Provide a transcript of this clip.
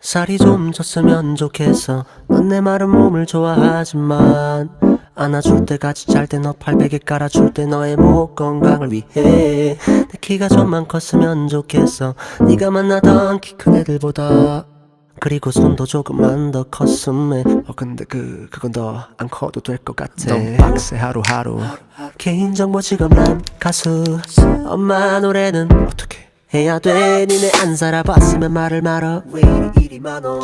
살이 좀 쪘으면 좋겠어. 넌 내 마른 몸을 좋아하지만 안아줄 때 같이 잘 때 너 팔베개 깔아줄 때 너의 목 건강을 위해 내 키가 좀만 컸으면 좋겠어. 네가 만나던 키 큰 애들보다. 그리고 손도 조금만 더 컸음에 근데 그건 더 안 커도 될 것 같아. 너무 빡세 하루하루. 개인정보 지급란 가수. 엄마 노래는 어떻게 해야 돼? 니네 안 살아봤으면 말을 말어. 왜 이리 많어?